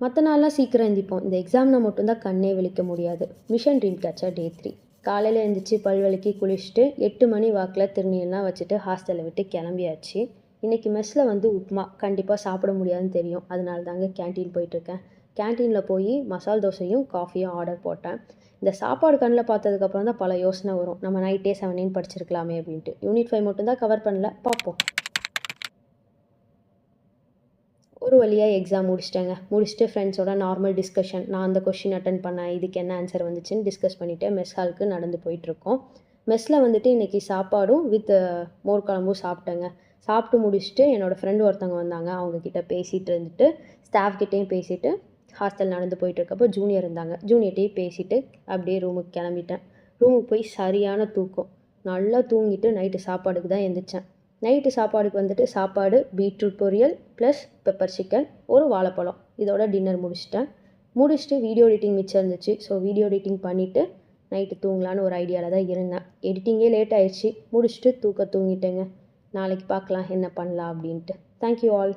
மற்ற நாள்லாம் சீக்கிரம் எழுந்திப்போம். இந்த எக்ஸாம்னா மட்டும்தான் கண்ணே விழிக்க முடியாது. மிஷன் ட்ரீம் கேட்சர் டே 3. காலையில் எழுந்திரிச்சு பல் விளக்கி குளிச்சுட்டு 8 மணி வாக்கில் திருநீர்லாம் வச்சுட்டு ஹாஸ்டலை விட்டு கிளம்பியாச்சு. இன்றைக்கி மெஸ்ஸில் வந்து உப்புமா கண்டிப்பாக சாப்பிட முடியாதுன்னு தெரியும். அதனால தாங்க கேன்டீன் போயிட்டுருக்கேன். கேன்டீனில் போய் மசால் தோசையும் காஃபியும் ஆர்டர் போட்டேன். இந்த சாப்பாடு கண்ணில் பார்த்ததுக்கப்புறம் தான் பல யோசனை வரும். நம்ம நைட்டே 7 படிச்சிருக்கலாமே அப்படின்ட்டு. யூனிட் 5 மட்டும்தான் கவர் பண்ணல, பார்ப்போம். ஒரு வழியாக எக்ஸாம் முடிச்சுட்டு ஃப்ரெண்ட்ஸோட நார்மல் டிஸ்கஷன், நான் அந்த கொஷின் அட்டன் பண்ணேன், இதுக்கு என்ன ஆன்சர் வந்துச்சுன்னு டிஸ்கஸ் பண்ணிவிட்டு மெஸ் ஹாலுக்கு நடந்து போயிட்டுருக்கோம். மெஸ்ஸில் வந்துட்டு இன்றைக்கி சாப்பாடும் வித் மோர் குழம்பும் சாப்பிட்டேங்க. சாப்பிட்டு முடிச்சுட்டு என்னோடய ஃப்ரெண்டு ஒருத்தவங்க வந்தாங்க. அவங்கக்கிட்ட பேசிகிட்டு இருந்துட்டு ஸ்டாஃப்கிட்டேயும் பேசிவிட்டு ஹாஸ்டல் நடந்து போயிட்டுருக்கப்போ ஜூனியர் இருந்தாங்க. ஜூனியர்கிட்டையும் பேசிவிட்டு அப்படியே ரூமுக்கு கிளம்பிட்டேன். ரூமுக்கு போய் சரியான தூக்கம். நல்லா தூங்கிட்டு நைட்டு சாப்பாடுக்கு தான் எழுந்திரிச்சேன். நைட்டு சாப்பாடுக்கு வந்துட்டு சாப்பாடு, பீட்ரூட் பொரியல் ப்ளஸ் பெப்பர் சிக்கன், ஒரு வாழைப்பழம். இதோட டின்னர் முடிச்சுட்டு வீடியோ எடிட்டிங் மிச்சம் இருந்துச்சு. ஸோ வீடியோ எடிட்டிங் பண்ணிவிட்டு நைட்டு தூங்கலான்னு ஒரு ஐடியாவில் தான் இருந்தேன். எடிட்டிங்கே லேட் ஆயிடுச்சு. முடிச்சுட்டு தூங்கிட்டேங்க. நாளைக்கு பார்க்கலாம் என்ன பண்ணலாம் அப்படின்ட்டு. Thank you all.